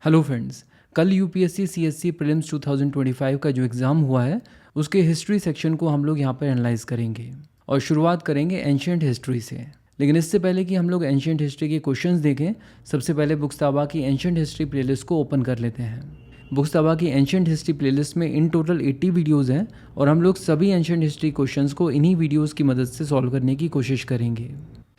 Hello friends, कल UPSC CSC prelims 2025 का जो एग्ज़ाम हुआ है उसके हिस्ट्री सेक्शन को हम लोग यहाँ पर एनालाइज करेंगे और शुरुआत करेंगे एंशिएंट हिस्ट्री से। लेकिन इससे पहले कि हम लोग एंशिएंट हिस्ट्री के क्वेश्चंस देखें, सबसे पहले बुक्स-ताबा की एंशिएंट हिस्ट्री प्लेलिस्ट को ओपन कर लेते हैं। बुक्स-ताबा की एंशिएंट हिस्ट्री प्लेलिस्ट में इन टोटल 80 वीडियोज़ हैं और हम लोग सभी एंशिएंट हिस्ट्री क्वेश्चंस को इन्हीं वीडियोज़ की मदद से सॉल्व करने की कोशिश करेंगे।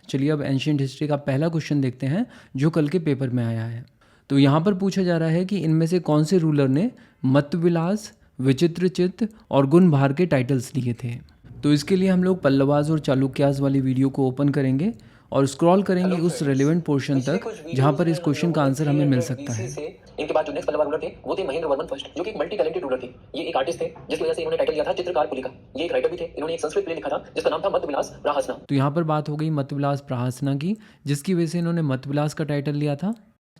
चलिए अब एंशिएंट हिस्ट्री का पहला क्वेश्चन देखते हैं जो कल के पेपर में आया है। तो यहाँ पर पूछा जा रहा है कि इनमें से कौन से रूलर ने मत्तविलास, विचित्रचित्त और गुणभार के टाइटल्स लिए थे। तो इसके लिए हम लोग पल्लवास और चालुक्यास वाली वीडियो को ओपन करेंगे और स्क्रॉल करेंगे उस रेलेवेंट पोर्शन तक जहाँ पर इस क्वेश्चन का आंसर हमें मिल सकता है। इनके बाद जो नेक्स्ट पल्लवा रूलर थे वो थे महेंद्र वर्मन फर्स्ट, जो कि एक मल्टी टैलेंटेड रूलर थे। ये एक आर्टिस्ट थे जिसकी वजह से इन्होंने टाइटल लिया था चित्रकार पुलिका। ये एक राइटर भी थे। इन्होंने एक संस्कृत प्ले लिखा था जिसका नाम था मत्तविलास प्रहसना। तो यहाँ पर बात हो गई मत्तविलास प्रहसना की, जिसकी वजह से इन्होंने मत्तविलास का टाइटल लिया था।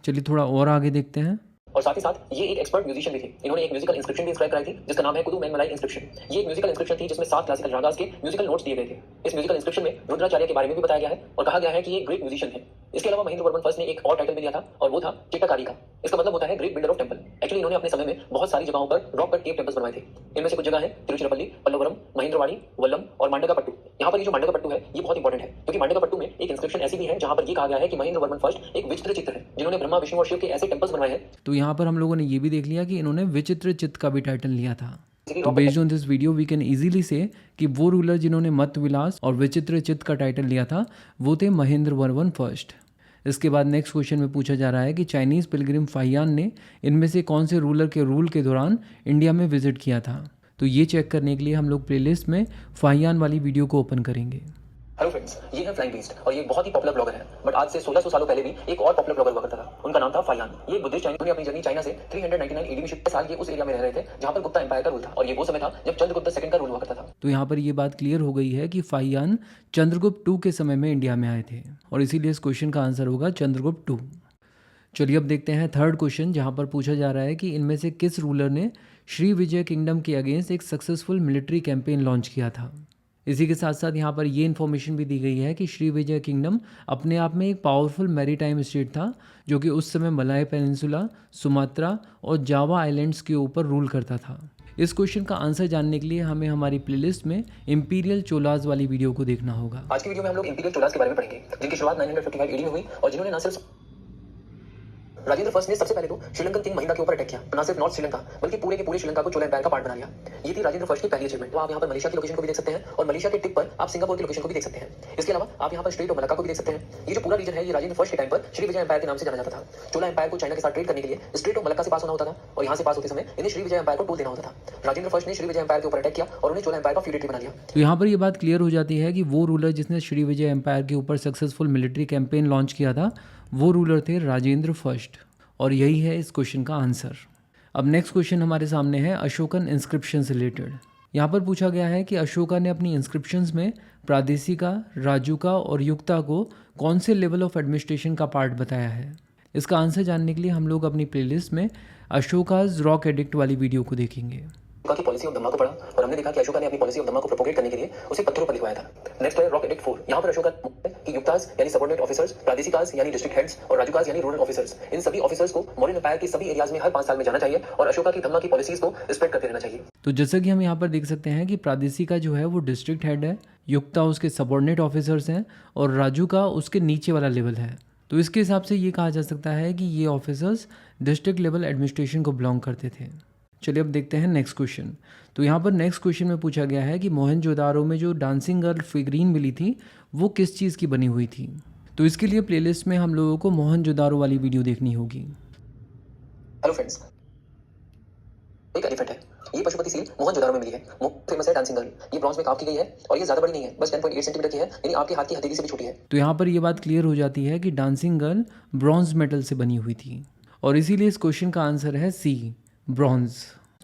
चलिए थोड़ा और आगे देखते हैं। और साथ ही साथ ये एक एक्सपर्ट म्यूजिशियन भी थे। इन्होंने एक म्यूजिकल इंस्क्रिप्शन भी इंस्क्राइब कराई थी जिसका नाम है कुदु मैंगमलाई इंस्क्रिप्शन। ये एक म्यूजिकल इंस्क्रिप्शन थी जिसमें 7 क्लासिकल रागास के म्यूजिकल नोट्स दिए गए थे। इस म्यूजिकल इंस्क्रिप्शन में रुद्राचार्य के बारे में भी बताया गया है और कहा गया है कि ये ग्रेट म्यूजिशियन थे। इसके अलावा महेंद्र वर्मन फर्स्ट ने एक और टाइटल भी दिया था और वो था चिट्टाकारी का। इसका मतलब होता है great builder of temple. Actually इन्होंने अपने समय में बहुत सारी जगहों पर रॉक कट केव टेंपल्स बनवाए थे। इनमें से कुछ जगह है तिरुचिरापल्ली, पल्लवरम, महेंद्रवाड़ी, वल्लम और मांडगापट्टू। यहाँ पर ये जो मांडगापट्टू है ये बहुत इंपॉर्टेंट है क्योंकि मांडगापट्टू में एक इंस्क्रिप्शन ऐसी भी है जहाँ पर ये कहा गया है कि महेंद्र वर्मन फर्स्ट एक विचित्रचित्त है जिन्होंने ब्रह्मा, विष्णु और शिव के ऐसे टेंपल्स बनवाए हैं। तो यहाँ पर हम लोगों ने ये भी देख लिया कि इन्होंने विचित्रचित्त का भी टाइटल लिया था। तो based on this video we can easily say कि वो रूलर जिन्होंने मत्तविलास और विचित्रचित्त का टाइटल लिया था वो थे महेंद्र वर्मन फर्स्ट। इसके बाद नेक्स्ट क्वेश्चन में पूछा जा रहा है कि चाइनीज़ पिलग्रिम फाहियान ने इनमें से कौन से रूलर के रूल के दौरान इंडिया में विजिट किया था। तो ये चेक करने के लिए हम लोग प्लेलिस्ट में फाहियान वाली वीडियो को ओपन करेंगे। हेलो फ्रेंड्स, ये है फ्लाइंग बीस्ट और ये बहुत ही पॉपुलर ब्लॉगर है। बट आज से 1600 सालों पहले भी एक और पॉपुलर ब्लॉगर हुआ करता था। उनका नाम था फाहियान। ये बुद्धिस्ट चाइनीज ने अपनी जर्नी चाइना से 399 ईडी में शिफ्ट साल ये उस एरिया में रह रहे थे जहां पर गुप्ता एम्पायर का रूल था और ये वो समय था जब चंद्रगुप्त सेकंड का रूल हुआ करता था। तो यहाँ पर ये बात क्लियर हो गई है कि फाहियान चंद्रगुप्त 2 के समय में इंडिया में आए थे और इसीलिए इस क्वेश्चन का आंसर होगा चंद्रगुप्त 2। चलिए अब देखते हैं थर्ड क्वेश्चन, जहाँ पर पूछा जा रहा है कि इनमें से किस रूलर ने श्री विजय किंगडम के अगेंस्ट एक सक्सेसफुल मिलिट्री कैंपेन लॉन्च किया था। इसी के साथ साथ यहाँ पर ये इन्फॉर्मेशन भी दी गई है कि श्री विजय किंगडम अपने आप में एक पावरफुल मैरीटाइम स्टेट था जो कि उस समय मलाय पेनिनसुला, सुमात्रा और जावा आइलैंड्स के ऊपर रूल करता था। इस क्वेश्चन का आंसर जानने के लिए हमें हमारी प्लेलिस्ट में इंपीरियल चोलास वाली वीडियो को देखना होगा। आज की वीडियो में हम लोग इंपीरियल चोलास के बारे में पढ़ेंगे जिनकी शुरुआत 955 ईडी में हुई और जिन्होंने न सिर्फ राजेंद्र फर्स्ट ने सबसे पहले तो श्रीलंकन किंग महिंदा के ऊपर अटैक किया, न सिर्फ नॉर्थ श्रीलंका बल्कि पूरे के पूरे श्रीलंका को चोला एम्पायर का पार्ट बना लिया। ये थी राजेंद्र फर्स्ट की पहली अचीवमेंट। तो आप यहाँ पर मलेशिया की लोकेशन को भी देख सकते हैं और मलेशिया के टिप पर आप सिंगापुर की लोकेशन को भी देख सकते हैं। इसके अलावा आप यहाँ पर स्ट्रेट ऑफ मलाक्का को भी देख सकते हैं। ये जो पूरा रीजन है ये राजेंद्र फर्स्ट के टाइम पर श्री विजय एम्पायर के नाम से जाना जाता था। चोला एम्पायर को चाइना के साथ ट्रेड करने के लिए स्ट्रेट ऑफ मलाक्का से पास होना होता था और यहाँ से पास होते समय इन्हें श्री विजय एम्पायर को टोल देना होता था। राजेंद्र फर्स्ट ने श्री विजय एम्पायर के ऊपर अटैक किया और उन्हें चोला एम्पायर का फ्यूडेटरी बना लिया। तो यहाँ पर ये बात क्लियर हो जाती है कि वो रूलर जिसने श्री विजय एम्पायर के ऊपर सक्सेसफुल मिलिट्री कैंपेन लॉन्च किया था वो रूलर थे राजेंद्र फर्स्ट और यही है इस क्वेश्चन का आंसर। अब नेक्स्ट क्वेश्चन हमारे सामने है अशोकन इंस्क्रिप्शन से रिलेटेड। यहाँ पर पूछा गया है कि अशोका ने अपनी इंस्क्रिप्शंस में प्रादेशिका, राजुका और युक्ता को कौन से लेवल ऑफ एडमिनिस्ट्रेशन का पार्ट बताया है। इसका आंसर जानने के लिए हम लोग अपनी प्लेलिस्ट में अशोकाज रॉक एडिक्ट वाली वीडियो को देखेंगे। की पॉलिसी ऑफ धम्मा को पढ़ा और हमने देखा कि अशोका ने अपनी पॉलिसी ऑफ धम्मा को प्रोपोगेट करने के लिए उसे पत्थरों पर लिखवाया था। नेक्स्ट है रॉक एडिक्ट 4। यहाँ पर अशोका की युक्तास यानी सबऑर्डिनेट ऑफिसर्स, प्रादेशिकास यानी डिस्ट्रिक्ट हेड्स और राजुकास यानी रूरल ऑफिसर्स, इन सभी ऑफिसर्स को मौर्य एम्पायर के सभी एरियाज में हर 5 साल में जाना चाहिए और अशोका की धम्मा की पॉलिसीज को स्प्रेड करते रहना चाहिए। तो जैसा कि हम यहाँ पर देख सकते हैं कि प्रादेशिका जो है वो डिस्ट्रिक्ट हेड है, युक्ता उसके सबऑर्डिनेट ऑफिसर्स हैं और राजुका उसके नीचे वाला लेवल है। तो इसके हिसाब से ये कहा जा सकता है कि ये ऑफिसर्स डिस्ट्रिक्ट लेवल एडमिनिस्ट्रेशन को बिलोंग करते थे। चलिए अब देखते हैं नेक्स्ट क्वेश्चन। तो यहाँ पर नेक्स्ट क्वेश्चन में पूछा गया है कि मोहनजोदारो में जो डांसिंग गर्ल फिगरीन मिली थी वो किस चीज़ की बनी हुई थी। तो इसके लिए प्लेलिस्ट में हम लोगों को मोहनजोदारो वाली वीडियो देखनी होगी। हेलो फ्रेंड्स, एक एलिफेंट है। ये पशुपति सील मोहनजोदारो में मिली है। फेमस है डांसिंग गर्ल। ये ब्रॉन्ज में कार्व की गई है और ये ज्यादा बड़ी नहीं है, बस 10.8 सेंटीमीटर की है, यानी आपके हाथ की हथेली से भी छोटी है। तो यहाँ पर ये बात क्लियर हो जाती है कि डांसिंग गर्ल ब्रॉन्ज मेटल से बनी हुई थी और इसीलिए इस क्वेश्चन का आंसर है सी, ब्रॉन्ज।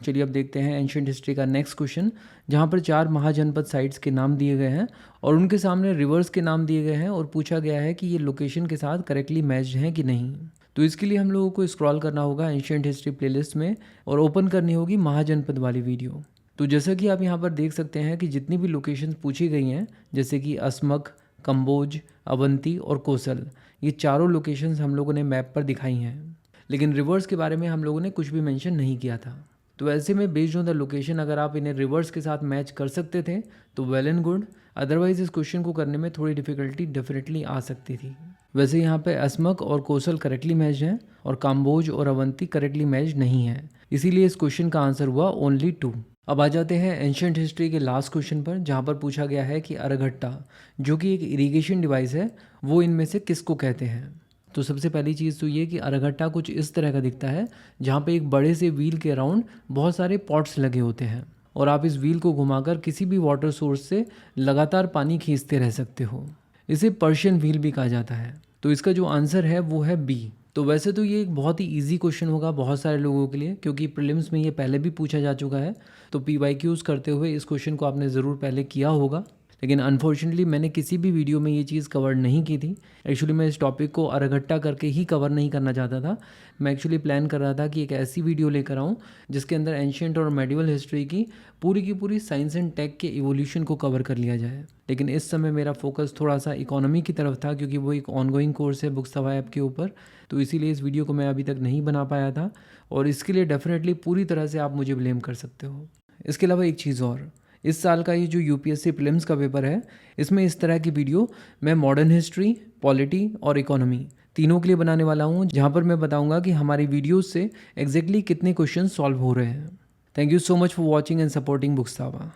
चलिए अब देखते हैं एंशिएंट हिस्ट्री का नेक्स्ट क्वेश्चन, जहाँ पर 4 महाजनपद साइट्स के नाम दिए गए हैं और उनके सामने रिवर्स के नाम दिए गए हैं और पूछा गया है कि ये लोकेशन के साथ करेक्टली मैच्ड हैं कि नहीं। तो इसके लिए हम लोगों को स्क्रॉल करना होगा एंशिएंट हिस्ट्री प्लेलिस्ट में और ओपन करनी होगी महाजनपद वाली वीडियो। तो जैसा कि आप यहाँ पर देख सकते हैं कि जितनी भी लोकेशंस पूछी गई हैं जैसे कि असमक, कंबोज, अवंती और कोसल, ये चारों लोकेशंस हम लोगों ने मैप पर दिखाई हैं। लेकिन रिवर्स के बारे में हम लोगों ने कुछ भी मेंशन नहीं किया था। तो ऐसे में बेस्ड ऑन द लोकेशन अगर आप इन्हें रिवर्स के साथ मैच कर सकते थे तो वेल एंड गुड, अदरवाइज इस क्वेश्चन को करने में थोड़ी डिफिकल्टी डेफिनेटली आ सकती थी। वैसे यहाँ पे असमक और कोसल करेक्टली मैच हैं और काम्बोज और अवंती करेक्टली मैच नहीं है, इसीलिए इस क्वेश्चन का आंसर हुआ ओनली 2। अब आ जाते हैं एंशियंट हिस्ट्री के लास्ट क्वेश्चन पर, जहाँ पर पूछा गया है कि अरघट्टा जो कि एक इरिगेशन डिवाइस है वो इनमें से किसको कहते हैं। तो सबसे पहली चीज़ तो ये कि अरघट्टा कुछ इस तरह का दिखता है, जहाँ पे एक बड़े से व्हील के अराउंड बहुत सारे पॉट्स लगे होते हैं और आप इस व्हील को घुमाकर किसी भी वाटर सोर्स से लगातार पानी खींचते रह सकते हो। इसे पर्शियन व्हील भी कहा जाता है। तो इसका जो आंसर है वो है बी। तो वैसे तो ये एक बहुत ही इजी क्वेश्चन होगा बहुत सारे लोगों के लिए, क्योंकि प्रीलिम्स में ये पहले भी पूछा जा चुका है। तो PYQs करते हुए इस क्वेश्चन को आपने ज़रूर पहले किया होगा, लेकिन अनफॉर्चुनेटली मैंने किसी भी वीडियो में ये चीज़ कवर नहीं की थी। एक्चुअली मैं इस टॉपिक को अरघट्टा करके ही कवर नहीं करना चाहता था। मैं एक्चुअली प्लान कर रहा था कि एक ऐसी वीडियो लेकर आऊँ जिसके अंदर एंशियंट और मेडिवल हिस्ट्री की पूरी साइंस एंड टेक के इवोल्यूशन को कवर कर लिया जाए। लेकिन इस समय मेरा फोकस थोड़ा सा इकोनॉमी की तरफ था, क्योंकि वो एक ऑनगोइंग कोर्स है बुक्सवा ऐप के ऊपर। तो इसीलिए इस वीडियो को मैं अभी तक नहीं बना पाया था, और इसके लिए डेफिनेटली पूरी तरह से आप मुझे ब्लेम कर सकते हो। इसके अलावा एक चीज़ और, इस साल का ये जो UPSC प्रीलिम्स का पेपर है, इसमें इस तरह की वीडियो मैं मॉडर्न हिस्ट्री, पॉलिटी और इकोनॉमी तीनों के लिए बनाने वाला हूँ, जहाँ पर मैं बताऊँगा कि हमारी वीडियोस से एग्जैक्टली कितने क्वेश्चन सॉल्व हो रहे हैं। Thank you so much for watching and supporting बुक्सवा।